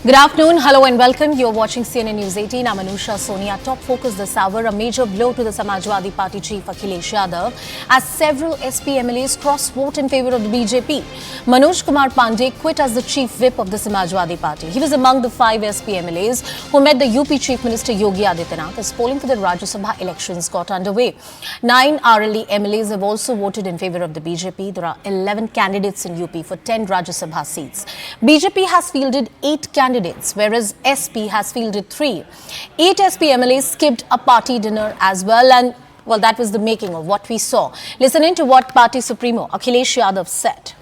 Good afternoon, hello and welcome. You're watching CNN News 18. I'm Anusha Sonia. Top focus this hour, a major blow to the Samajwadi Party chief Akhilesh Yadav as several SP MLAs cross-vote in favour of the BJP. Manoj Kumar Pandey quit as the chief whip of the Samajwadi Party. He was among the 5 SP MLAs who met the UP Chief Minister Yogi Adityanath as polling for the Rajya Sabha elections got underway. 9 RLE MLAs have also voted in favour of the BJP. There are 11 candidates in UP for 10 Rajya Sabha seats. BJP has fielded 8 candidates, whereas SP has fielded 3. 8 SP MLAs skipped a party dinner as well, and well, that was the making of what we saw. Listen in to what Party Supremo Akhilesh Yadav said.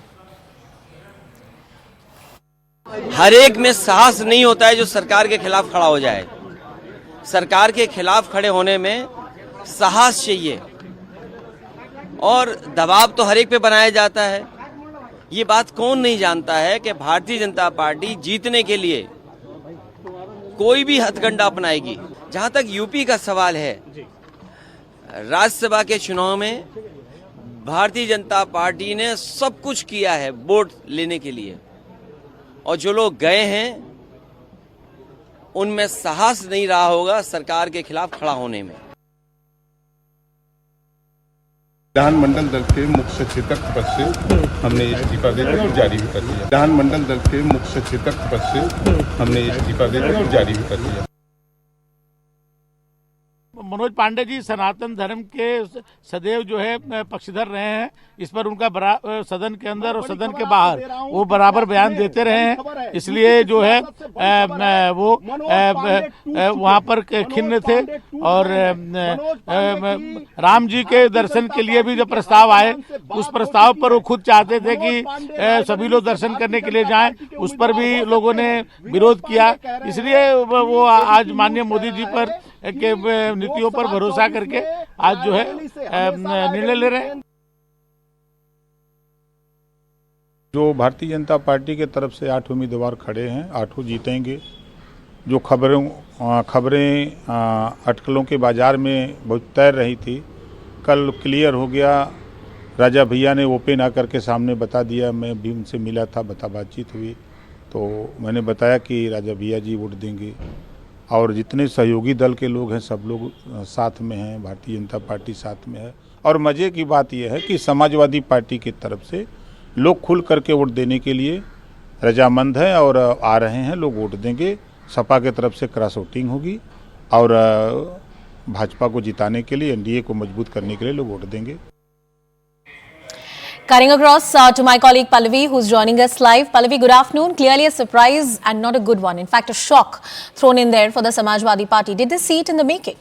हर एक में साहस नहीं होता है जो सरकार के खिलाफ खड़ा हो जाए। सरकार के खिलाफ खड़े होने में साहस चाहिए और दबाव तो हर एक पे बनाया जाता है। ये बात कौन नहीं जानता है कि भारतीय जनता पार्टी जीतने के लिए कोई भी हथकंडा अपनाएगी। जहां तक यूपी का सवाल है, राज्यसभा के चुनाव में भारतीय जनता पार्टी ने सब कुछ किया है वोट लेने के लिए, और जो लोग गए हैं उनमें साहस नहीं रहा होगा सरकार के खिलाफ खड़ा होने में। विधानमंडल दल के मुख्य सचेतक पद से हमने इस्तीफा दे दिया और जारी भी कर दिया। विधानमंडल दल के मुख्य सचेतक पद से हमने इस्तीफा दे दिया और जारी भी कर दिया। मनोज पांडे जी सनातन धर्म के सदैव जो है पक्षधर रहे हैं। इस पर उनका सदन के अंदर और सदन के बाहर वो बराबर बयान देते रहे हैं, इसलिए जो है वो वहां पर खिन्न थे। और राम जी के दर्शन के लिए भी जब प्रस्ताव आए, उस प्रस्ताव पर वो खुद चाहते थे कि सभी लोग दर्शन करने के लिए जाएं, उस पर भी लोगों ने विरोध किया। इसलिए वो आज माननीय मोदी जी पर के नीतियों पर भरोसा करके आज जो है निर्णय ले रहे हैं। जो भारतीय जनता पार्टी के तरफ से 8 उम्मीदवार खड़े हैं, 8 जीतेंगे। जो खबरें अटकलों के बाजार में बहुत तैर रही थी, कल क्लियर हो गया। राजा भैया ने ओपन आकर के सामने बता दिया। मैं भी उनसे मिला था, बातचीत हुई तो मैंने बताया कि राजा भैया जी वोट देंगे, और जितने सहयोगी दल के लोग हैं सब लोग साथ में हैं, भारतीय जनता पार्टी साथ में है। और मज़े की बात यह है कि समाजवादी पार्टी की तरफ से लोग खुल करके वोट देने के लिए रजामंद हैं और आ रहे हैं, लोग वोट देंगे। सपा के तरफ से क्रॉस वोटिंग होगी और भाजपा को जिताने के लिए, एनडीए को मजबूत करने के लिए लोग वोट देंगे। Cutting across to my colleague Pallavi, who's joining us live. Pallavi, good afternoon. Clearly a surprise and not a good one. In fact, a shock thrown in there for the Samajwadi Party. Did they see it in the making?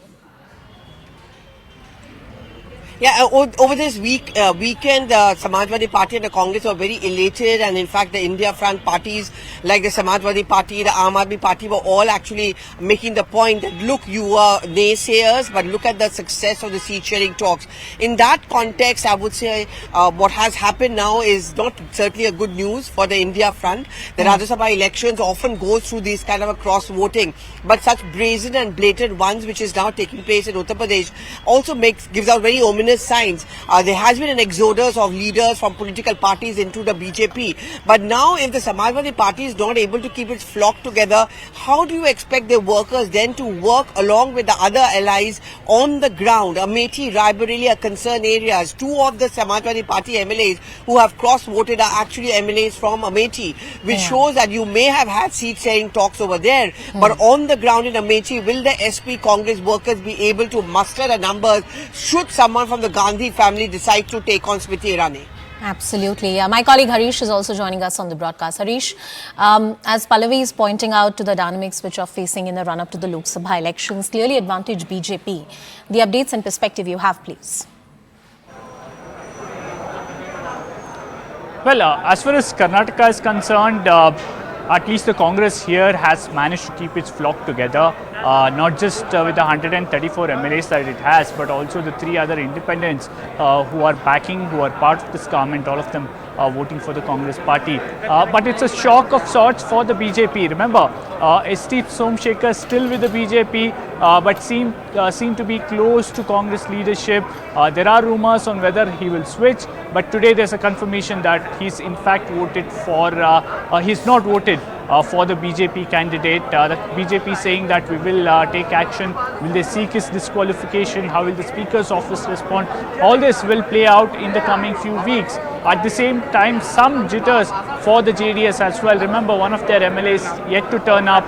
Yeah, over this weekend, Samajwadi Party and the Congress were very elated, and in fact, the India Front parties like the Samajwadi Party, the Aam Aadmi Party were all actually making the point that, look, you are naysayers, but look at the success of the seat-sharing talks. In that context, I would say what has happened now is not certainly a good news for the India Front. The Rajya Sabha elections often go through these kind of a cross-voting, but such brazen and blatant ones, which is now taking place in Uttar Pradesh, also gives out very ominous signs. There has been an exodus of leaders from political parties into the BJP, but now if the Samajwadi Party is not able to keep its flock together, how do you expect their workers then to work along with the other allies on the ground? Amethi, Raebareli are concerned areas. 2 of the Samajwadi Party MLAs who have cross-voted are actually MLAs from Amethi, which shows that you may have had seat-sharing talks over there, but on the ground in Amethi, will the SP Congress workers be able to muster the numbers should someone from the Gandhi family decide to take on Smriti Irani? Absolutely. My colleague Harish is also joining us on the broadcast. Harish, as Pallavi is pointing out to the dynamics which are facing in the run-up to the Lok Sabha elections, clearly advantage BJP. The updates and perspective you have, please. Well, as far as Karnataka is concerned, at least the Congress here has managed to keep its flock together, not just with the 134 MLAs that it has, but also the 3 other independents who are backing, who are part of this government. All of them voting for the Congress party. But it's a shock of sorts for the BJP. Remember, St. Somashekhar still with the BJP, but seem to be close to Congress leadership. There are rumors on whether he will switch, but today there's a confirmation that he's in fact voted for, he's not voted for the BJP candidate. The BJP saying that we will take action. Will they seek his disqualification? How will the Speaker's office respond? All this will play out in the coming few weeks. At the same time, some jitters for the JDS as well. Remember, one of their MLAs yet to turn up,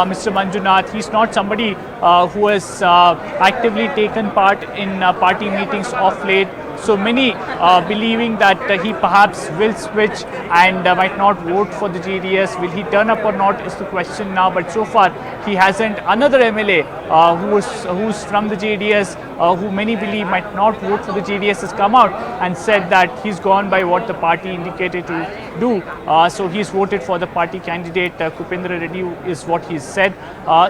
Mr. Manjunath. He's not somebody who has actively taken part in party meetings of late. So many believing that he perhaps will switch and might not vote for the JDS. Will he turn up or not is the question now. But so far he hasn't. Another MLA who's from the JDS, who many believe might not vote for the JDS, has come out and said that he's gone by what the party indicated to do. So he's voted for the party candidate, Kupendra Reddy is what he's said.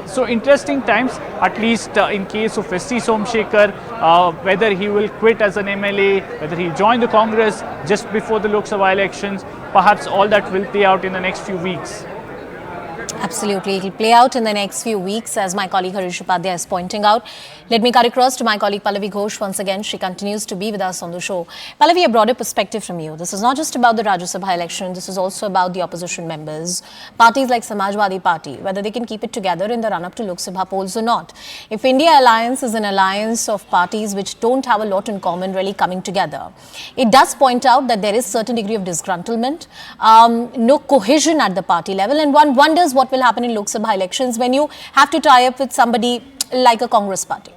So interesting times, at least in case of St. Somashekhar, whether he will quit as an MLA, whether he'll join the Congress just before the Lok Sabha elections. Perhaps all that will play out in the next few weeks. Absolutely. It will play out in the next few weeks, as my colleague Harish Upadhyay is pointing out. Let me cut across to my colleague Pallavi Ghosh once again. She continues to be with us on the show. Pallavi, a broader perspective from you. This is not just about the Rajya Sabha election. This is also about the opposition members. Parties like Samajwadi Party, whether they can keep it together in the run-up to Lok Sabha polls or not. If India Alliance is an alliance of parties which don't have a lot in common really coming together, it does point out that there is certain degree of disgruntlement, no cohesion at the party level, and one wonders what will happen in Lok Sabha elections when you have to tie up with somebody like a Congress party.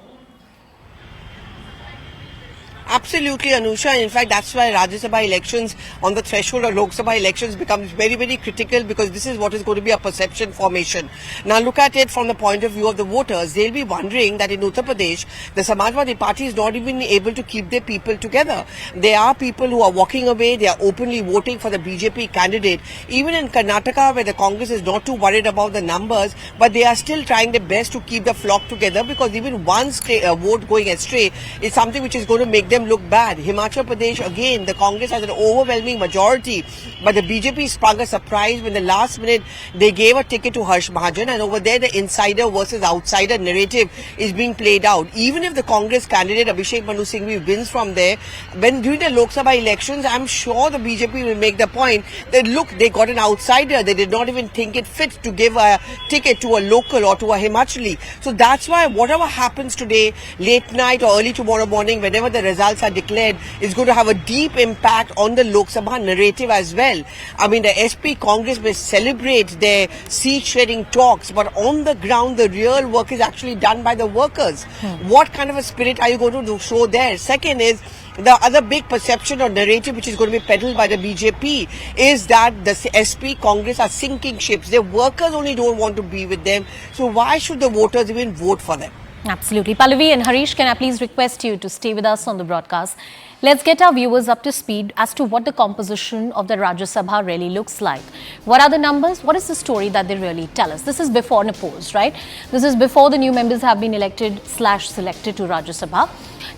Absolutely, Anusha. In fact, that's why Rajya Sabha elections on the threshold of Lok Sabha elections becomes very, very critical, because this is what is going to be a perception formation. Now, look at it from the point of view of the voters. They'll be wondering that in Uttar Pradesh, the Samajwadi Party is not even able to keep their people together. There are people who are walking away. They are openly voting for the BJP candidate. Even in Karnataka, where the Congress is not too worried about the numbers, but they are still trying their best to keep the flock together, because even one vote going astray is something which is going to make them look bad. Himachal Pradesh, again, the Congress has an overwhelming majority, but the BJP sprung a surprise when the last minute they gave a ticket to Harsh Mahajan, and over there the insider versus outsider narrative is being played out. Even if the Congress candidate Abhishek Manu Singhvi wins from there, when during the Lok Sabha elections, I'm sure the BJP will make the point that look, they got an outsider. They did not even think it fit to give a ticket to a local or to a Himachali. So that's why whatever happens today, late night or early tomorrow morning, whenever the results are declared, is going to have a deep impact on the Lok Sabha narrative as well. I mean, the SP Congress may celebrate their seat-sharing talks, but on the ground, the real work is actually done by the workers. What kind of a spirit are you going to show there? Second is, the other big perception or narrative which is going to be peddled by the BJP is that the SP Congress are sinking ships. Their workers only don't want to be with them. So why should the voters even vote for them? Absolutely. Pallavi and Harish, can I please request you to stay with us on the broadcast? Let's get our viewers up to speed as to what the composition of the Rajya Sabha really looks like. What are the numbers? What is the story that they really tell us? This is before the polls, right? This is before the new members have been elected/selected to Rajya Sabha.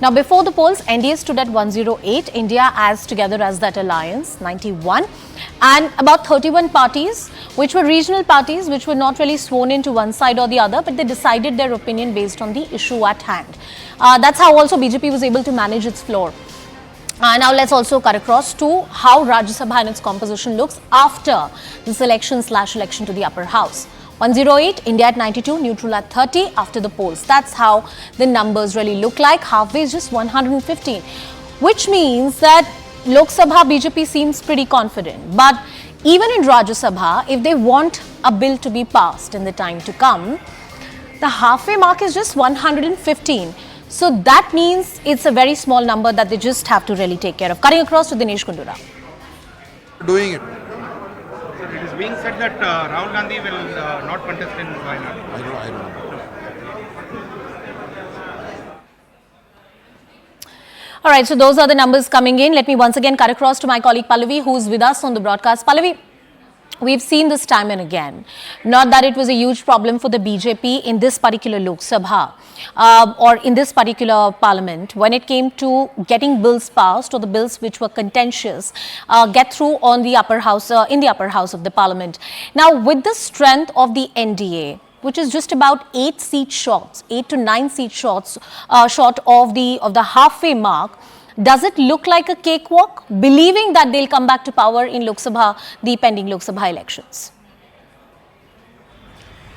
Now, before the polls, NDA stood at 108, India as together as that alliance, 91, and about 31 parties, which were regional parties, which were not really sworn into one side or the other, but they decided their opinion based on the issue at hand. That's how also BJP was able to manage its floor. Now let's also cut across to how Rajya Sabha and its composition looks after this election/election to the upper house. 108, India at 92, neutral at 30 after the polls. That's how the numbers really look like. Halfway is just 115, which means that Lok Sabha BJP seems pretty confident. But even in Rajya Sabha, if they want a bill to be passed in the time to come, the halfway mark is just 115. So that means it's a very small number that they just have to really take care of. Cutting across to Dinesh Gundura. Doing it. It is being said that Rahul Gandhi will not contest in Wayanad. I don't know. All right, so those are the numbers coming in. Let me once again cut across to my colleague Pallavi, who's with us on the broadcast. Pallavi, We've seen this time and again. Not that it was a huge problem for the BJP in this particular Lok Sabha or in this particular parliament when it came to getting bills passed or the bills which were contentious get through on the upper house in the upper house of the parliament. Now, with the strength of the NDA, which is just about 8 to 9 seat shots short of the halfway mark, does it look like a cakewalk, believing that they'll come back to power in Lok Sabha, the pending Lok Sabha elections?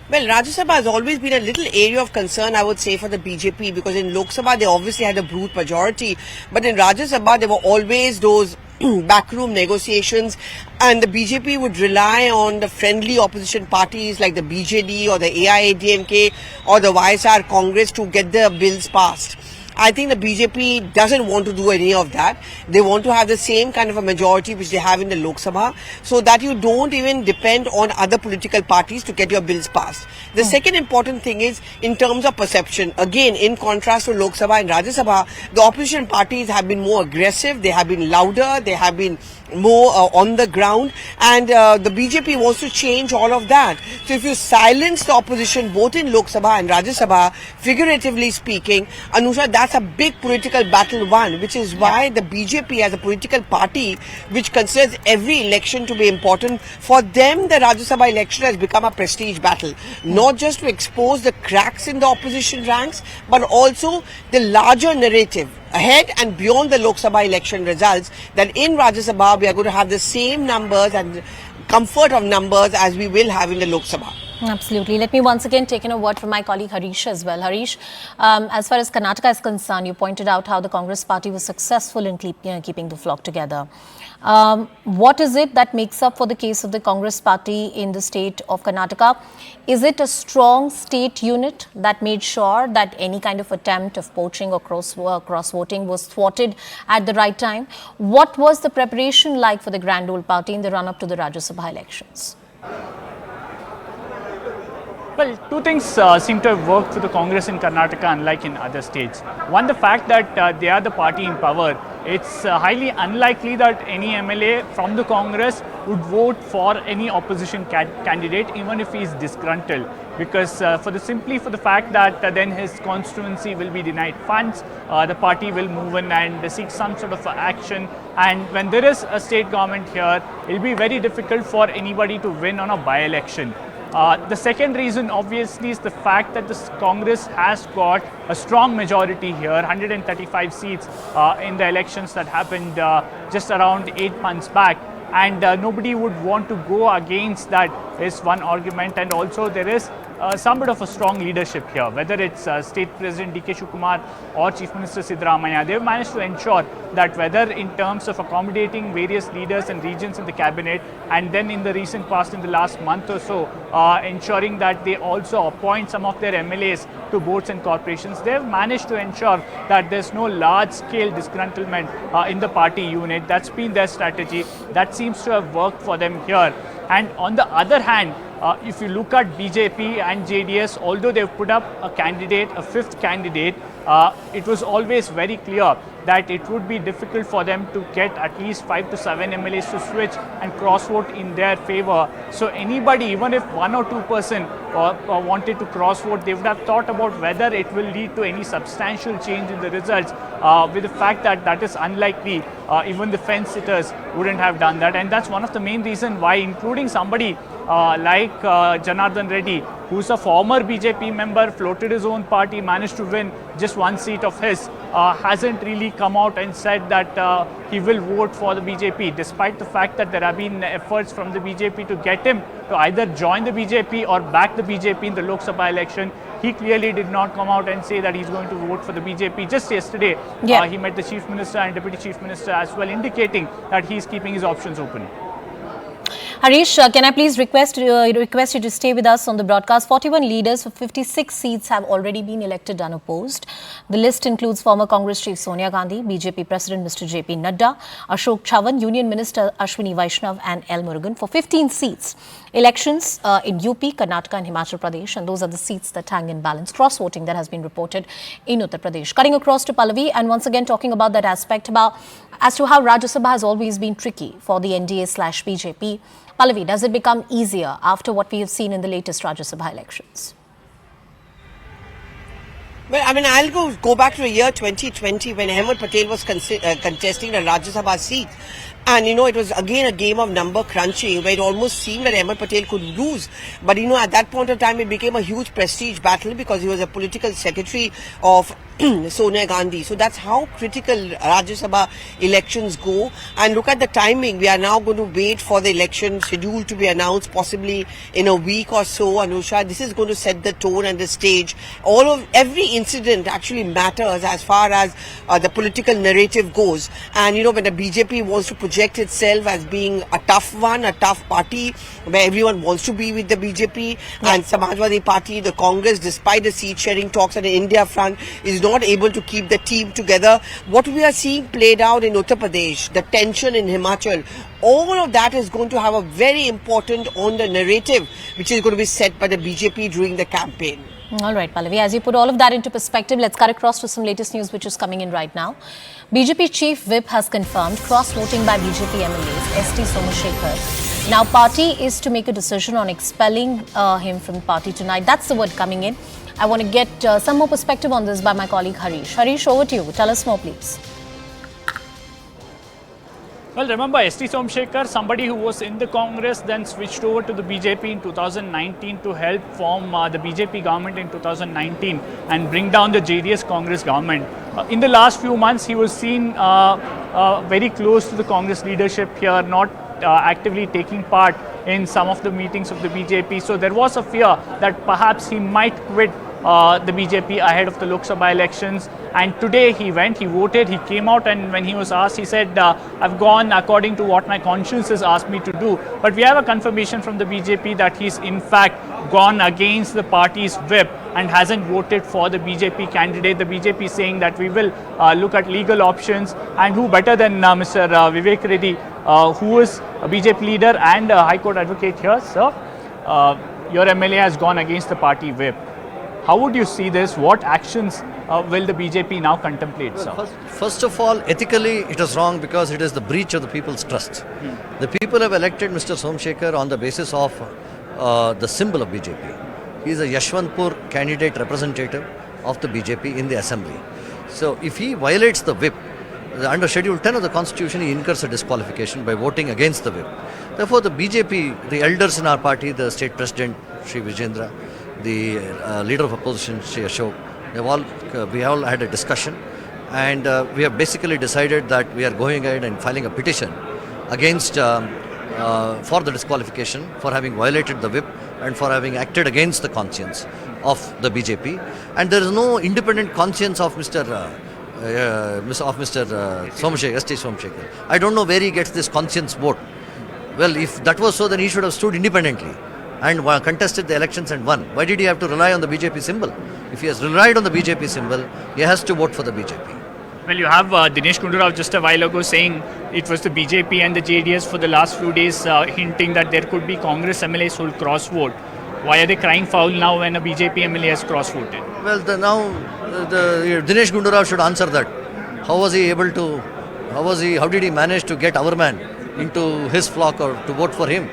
Well, Rajya Sabha has always been a little area of concern, I would say, for the BJP, because in Lok Sabha they obviously had a brute majority, but in Rajya Sabha there were always those backroom negotiations, and the BJP would rely on the friendly opposition parties like the BJD or the AIADMK or the YSR Congress to get the bills passed. I think the BJP doesn't want to do any of that. They want to have the same kind of a majority which they have in the Lok Sabha, so that you don't even depend on other political parties to get your bills passed. The second important thing is in terms of perception. Again, in contrast to Lok Sabha and Rajya Sabha, the opposition parties have been more aggressive, they have been louder, they have been more on the ground, and the BJP wants to change all of that. So if you silence the opposition both in Lok Sabha and Rajya Sabha, figuratively speaking, Anusha, that's a big political battle won, which is why the BJP as a political party which considers every election to be important, for them the Rajya Sabha election has become a prestige battle, not just to expose the cracks in the opposition ranks, but also the larger narrative ahead and beyond the Lok Sabha election results, that in Rajya Sabha we are going to have the same numbers and comfort of numbers as we will have in the Lok Sabha. Absolutely. Let me once again take in a word from my colleague Harish as well. Harish, as far as Karnataka is concerned, you pointed out how the Congress party was successful in keeping the flock together. What is it that makes up for the case of the Congress party in the state of Karnataka? Is it a strong state unit that made sure that any kind of attempt of poaching or cross-voting was thwarted at the right time? What was the preparation like for the Grand Old Party in the run-up to the Rajya Sabha elections? Well, two things seem to have worked for the Congress in Karnataka, unlike in other states. One, the fact that they are the party in power. It's highly unlikely that any MLA from the Congress would vote for any opposition candidate, even if he is disgruntled, because simply for the fact that then his constituency will be denied funds, the party will move in and seek some sort of action. And when there is a state government here, it will be very difficult for anybody to win on a by-election. The second reason, obviously, is the fact that the Congress has got a strong majority here, 135 seats in the elections that happened just around 8 months back. And nobody would want to go against that is one argument. And also there is some bit of a strong leadership here, whether it's State President D.K. Shivakumar or Chief Minister Siddaramaiah. They've managed to ensure that whether in terms of accommodating various leaders and regions in the cabinet, and then in the recent past, in the last month or so, ensuring that they also appoint some of their MLAs to boards and corporations, they've managed to ensure that there's no large-scale disgruntlement in the party unit. That's been their strategy. That seems to have worked for them here. And on the other hand, if you look at BJP and JDS, although they've put up a candidate, a fifth candidate, it was always very clear that it would be difficult for them to get at least 5 to 7 MLAs to switch and cross-vote in their favor. So anybody, even if 1 or 2% wanted to cross-vote, they would have thought about whether it will lead to any substantial change in the results. With the fact that that is unlikely, even the fence-sitters wouldn't have done that. And that's one of the main reasons why, including somebody like Janardhan Reddy, who's a former BJP member, floated his own party, managed to win just 1 seat of his, hasn't really come out and said that he will vote for the BJP, despite the fact that there have been efforts from the BJP to get him to either join the BJP or back the BJP in the Lok Sabha election. He clearly did not come out and say that he's going to vote for the BJP. Just yesterday, he met the Chief Minister and Deputy Chief Minister as well, indicating that he's keeping his options open. Harish, can I please request you to stay with us on the broadcast? 41 leaders for 56 seats have already been elected unopposed. The list includes former Congress Chief Sonia Gandhi, BJP President Mr. JP Nadda, Ashok Chavan, Union Minister Ashwini Vaishnav and L. Murugan for 15 seats. Elections in UP, Karnataka and Himachal Pradesh, and those are the seats that hang in balance. Cross-voting that has been reported in Uttar Pradesh. Cutting across to Pallavi and once again talking about that aspect as to how Rajya Sabha has always been tricky for the NDA/BJP. Pallavi, does it become easier after what we have seen in the latest Rajya Sabha elections? Well, I mean, I'll go back to the year 2020 when Ahmed Patel was contesting the Rajya Sabha seat. And, it was again a game of number crunching where it almost seemed that Ahmed Patel could lose. But, at that point of time, it became a huge prestige battle because he was a political secretary of Sonia Gandhi. So that's how critical Rajya Sabha elections go. And look at the timing. We are now going to wait for the election schedule to be announced possibly in a week or so, Anusha. This is going to set the tone and the stage. Every incident actually matters as far as the political narrative goes. And, when the BJP wants to project itself as being a tough one, a tough party, where everyone wants to be with the BJP, and Samajwadi Party, the Congress, despite the seat sharing talks at the India front, is not able to keep the team together. What we are seeing played out in Uttar Pradesh, the tension in Himachal, all of that is going to have a very important on the narrative which is going to be set by the BJP during the campaign. All right, Pallavi, as you put all of that into perspective, let's cut across to some latest news which is coming in right now. BJP Chief Whip has confirmed cross-voting by BJP MLAs, ST Somashekhar. Now, party is to make a decision on expelling him from the party tonight. That's the word coming in. I want to get some more perspective on this by my colleague Harish. Harish, over to you. Tell us more, please. Well, remember, ST Somashekhar, somebody who was in the Congress, then switched over to the BJP in 2019 to help form the BJP government in 2019 and bring down the JDS Congress government. In the last few months, he was seen very close to the Congress leadership here, not actively taking part in some of the meetings of the BJP. So there was a fear that perhaps he might quit the BJP ahead of the Lok Sabha elections. And today he went, he voted, he came out, and when he was asked, he said, I've gone according to what my conscience has asked me to do. But we have a confirmation from the BJP that he's in fact gone against the party's whip and hasn't voted for the BJP candidate. The BJP is saying that we will look at legal options, and who better than Mr. Vivek Reddy, who is a BJP leader and a High Court advocate here. Sir, your MLA has gone against the party whip. How would you see this? What actions will the BJP now contemplate, sir? First of all, ethically, it is wrong because it is the breach of the people's trust. The people have elected Mr. Somashekhar on the basis of the symbol of BJP. He is a Yashwantpur candidate representative of the BJP in the assembly. So if he violates the whip, under Schedule 10 of the Constitution, he incurs a disqualification by voting against the whip. Therefore, the BJP, the elders in our party, the state president, Sri Vijendra, the leader of opposition, Sri Ashok, we all had a discussion, and we have basically decided that we are going ahead and filing a petition against for the disqualification for having violated the whip and for having acted against the conscience of the BJP. And there is no independent conscience of Mr. Somashekhar, ST Somashekhar. I don't know where he gets this conscience vote. Well, if that was so, then he should have stood independently and contested the elections and won. Why did he have to rely on the BJP symbol? If he has relied on the BJP symbol, he has to vote for the BJP. Well, you have Dinesh Gundurao just a while ago saying it was the BJP and the JDS for the last few days hinting that there could be Congress MLAs who will cross-vote. Why are they crying foul now when a BJP MLA has cross-voted? Well, Dinesh Gundurao should answer that. How did he manage to get our man into his flock or to vote for him?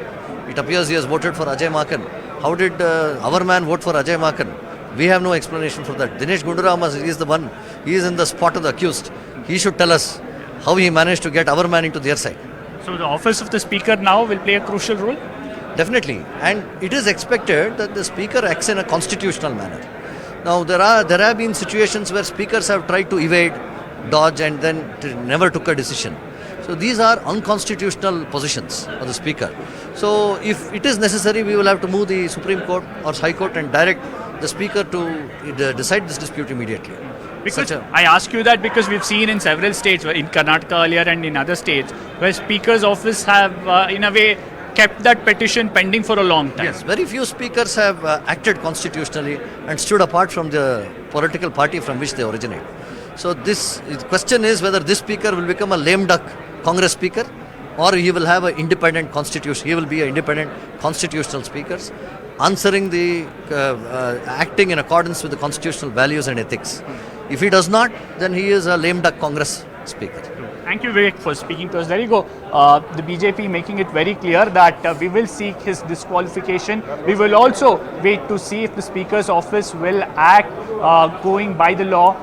It appears he has voted for Ajay Maken. How did our man vote for Ajay Maken? We have no explanation for that. Dinesh Gundurao is the one. He is in the spot of the accused. He should tell us how he managed to get our man into their side. So the office of the speaker now will play a crucial role? Definitely. And it is expected that the speaker acts in a constitutional manner. Now, there have been situations where speakers have tried to evade, dodge, and then never took a decision. So these are unconstitutional positions of the speaker. So if it is necessary, we will have to move the Supreme Court or High Court and direct the speaker to decide this dispute immediately. Because I ask you that because we've seen in several states, in Karnataka earlier and in other states, where speaker's office have in a way kept that petition pending for a long time. Yes, very few speakers have acted constitutionally and stood apart from the political party from which they originate. So this question is whether this speaker will become a lame duck Congress speaker, or he will have an independent constitution. He will be an independent constitutional speaker, answering the acting in accordance with the constitutional values and ethics. If he does not, then he is a lame duck Congress speaker. Thank you, Vivek, for speaking to us. There you go. The BJP making it very clear that we will seek his disqualification. We will also wait to see if the Speaker's office will act going by the law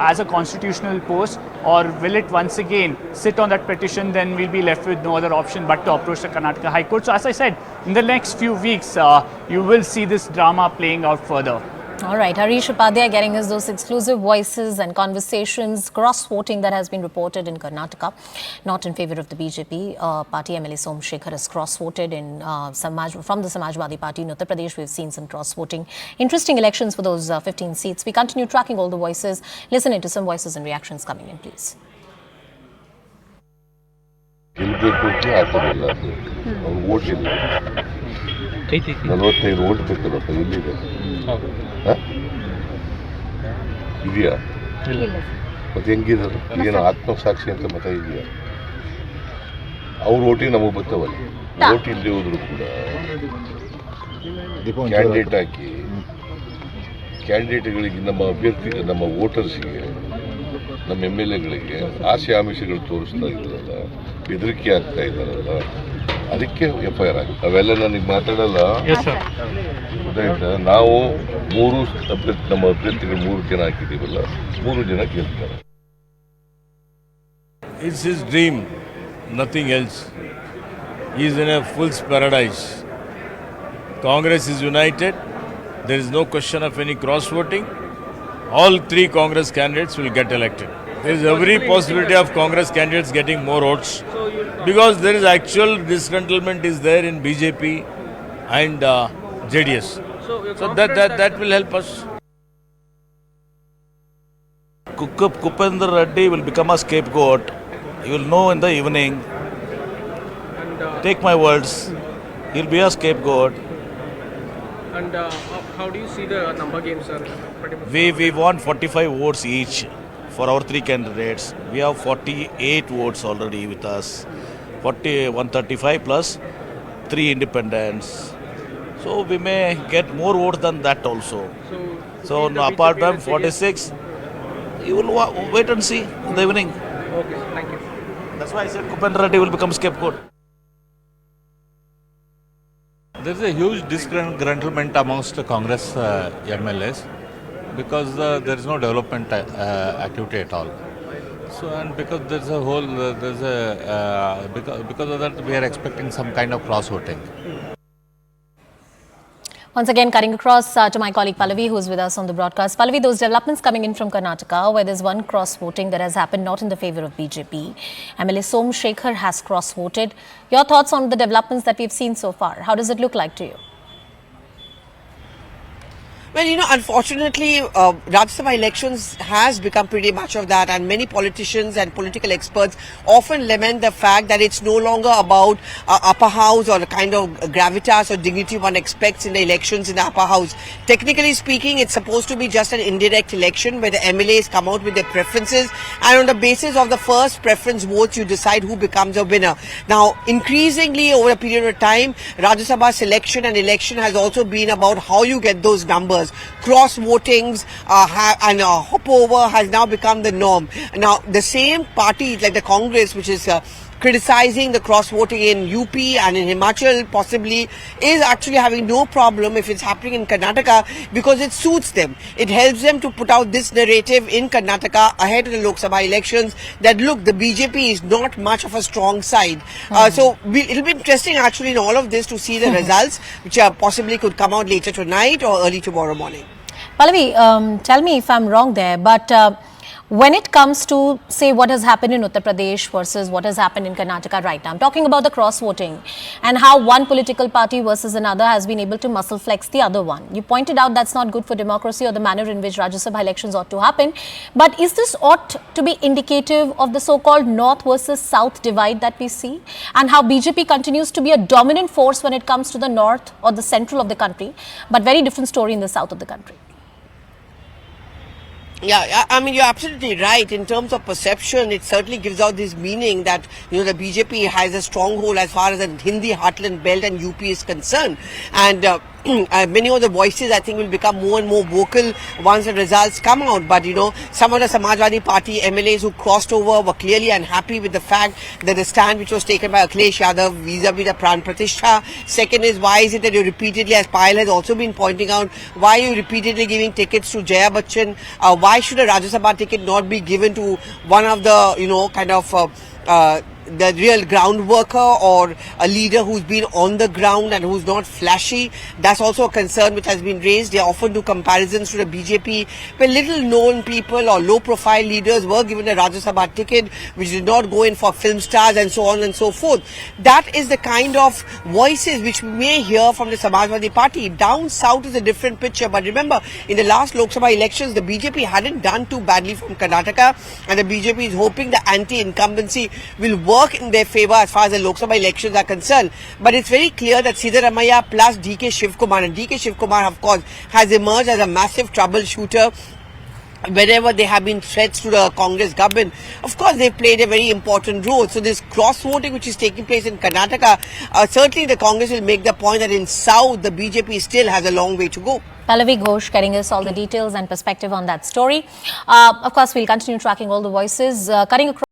as a constitutional post, or will it once again sit on that petition. Then we'll be left with no other option but to approach the Karnataka High Court. So as I said, in the next few weeks, you will see this drama playing out further. All right, Harish Upadhyay getting us those exclusive voices and conversations, cross-voting that has been reported in Karnataka, not in favour of the BJP. Party MLA Somashekhar has cross-voted in from the Samajwadi Party in Uttar Pradesh. We've seen some cross-voting. Interesting elections for those 15 seats. We continue tracking all the voices. Listen into some voices and reactions coming in, please. ಇದೆಯಾ ಮತ್ತೆ ಹೆಂಗಿದ್ರು ಏನೋ ಆತ್ಮಸಾಕ್ಷಿ ಅಂತ ಮತ ಇದೆಯಾ ಅವ್ರ ಓಟಿಗೆ ನಮಗೆ ಬರ್ತಾವಲ್ಲ ಓಟ್ ಇಲ್ಲದೆ ಹೋದ್ರು ಕೂಡ ಕ್ಯಾಂಡಿಡೇಟ್ ಹಾಕಿ ಕ್ಯಾಂಡಿಡೇಟ್ಗಳಿಗೆ ನಮ್ಮ ಅಭ್ಯರ್ಥಿ ನಮ್ಮ ವೋಟರ್ಸ್ಗೆ ನಮ್ಮ MLAಗಳಿಗೆ ಆಸೆ ಆಮಿಷಗಳು ತೋರಿಸ್ತಾ ಇದ್ದಾರಲ್ಲ ಬೆದರಿಕೆ ಆಗ್ತಾ ಇದ್ದಾರಲ್ಲ ಅದಕ್ಕೆ FIR ಆಗುತ್ತೆ ಅವೆಲ್ಲ ನನಗೆ ಮಾತಾಡಲ್ಲ ಗೊತ್ತಾಯ್ತಾ ನಾವು ನಮ್ಮ ಅಭ್ಯರ್ಥಿಗಳು 3 ಜನ ಹಾಕಿದ್ದೀವಲ್ಲ 3 ಜನ ಗೆಲ್ತಾರೆ It's his dream, nothing else. He is in a fool's paradise. Congress is united. There is no question of any cross-voting. All 3 Congress candidates will get elected. There is every possibility of Congress candidates getting more votes because there is actual disgruntlement is there in BJP and JDS. So that will help us. Kupendra Reddy will become a scapegoat. You will know in the evening. Take my words. He'll be a scapegoat. And how do you see the number game, sir? We want 45 votes each for our 3 candidates. We have 48 votes already with us. 135 plus 3 independents. So we may get more votes than that also. So apart from 46, you will wait and see in the evening. Okay, thank you. That's why I said Kupendra Reddy will become scapegoat. There is a huge disgruntlement amongst the Congress MLAs because there is no development activity at all. So and because there's a whole because of that we are expecting some kind of cross voting. Once again, cutting across to my colleague Pallavi, who is with us on the broadcast. Pallavi, those developments coming in from Karnataka, where there's one cross-voting that has happened not in the favour of BJP. MLA Somashekhar has cross-voted. Your thoughts on the developments that we've seen so far? How does it look like to you? Well, unfortunately, Rajya Sabha elections has become pretty much of that, and many politicians and political experts often lament the fact that it's no longer about upper house or the kind of gravitas or dignity one expects in the elections in the upper house. Technically speaking, it's supposed to be just an indirect election where the MLAs come out with their preferences, and on the basis of the first preference votes, you decide who becomes a winner. Now, increasingly over a period of time, Rajya Sabha selection and election has also been about how you get those numbers. Cross-votings and hop-over has now become the norm. Now, the same party, like the Congress, which is criticizing the cross-voting in UP and in Himachal possibly, is actually having no problem if it's happening in Karnataka because it suits them. It helps them to put out this narrative in Karnataka ahead of the Lok Sabha elections that, look, the BJP is not much of a strong side. So it'll be interesting actually in all of this to see the results, which possibly could come out later tonight or early tomorrow morning. Pallavi, tell me if I'm wrong there, but when it comes to, say, what has happened in Uttar Pradesh versus what has happened in Karnataka right now, I'm talking about the cross-voting and how one political party versus another has been able to muscle flex the other one. You pointed out that's not good for democracy or the manner in which Rajya Sabha elections ought to happen. But is this ought to be indicative of the so-called North versus South divide that we see? And how BJP continues to be a dominant force when it comes to the North or the central of the country, but very different story in the South of the country? Yeah, I mean, you're absolutely right. In terms of perception, it certainly gives out this meaning that, the BJP has a stronghold as far as the Hindi heartland belt and UP is concerned. And many of the voices I think will become more and more vocal once the results come out. But some of the Samajwadi Party MLAs who crossed over were clearly unhappy with the fact that the stand which was taken by Akhilesh Yadav vis-a-vis the Pran Pratishtha. Second is, why is it that you repeatedly, as Payal has also been pointing out, why are you repeatedly giving tickets to Jaya Bachchan? Why should a Rajya Sabha ticket not be given to one of the the real ground worker or a leader who's been on the ground and who's not flashy? That's also a concern which has been raised. They often do comparisons to the BJP, where little known people or low profile leaders were given a Rajya Sabha ticket which did not go in for film stars and so on and so forth. That is the kind of voices which we may hear from the Samajwadi Party. Down south is a different picture, but remember, in the last Lok Sabha elections, the BJP hadn't done too badly from Karnataka, and the BJP is hoping the anti-incumbency will work in their favour as far as the Lok Sabha elections are concerned. But it's very clear that Siddaramaiah plus DK Shivkumar, and DK Shivkumar of course has emerged as a massive troubleshooter whenever there have been threats to the Congress government. Of course, they've played a very important role. So this cross-voting which is taking place in Karnataka, certainly the Congress will make the point that in South, the BJP still has a long way to go. Pallavi Ghosh getting us all the details and perspective on that story. Of course, we'll continue tracking all the voices. Cutting across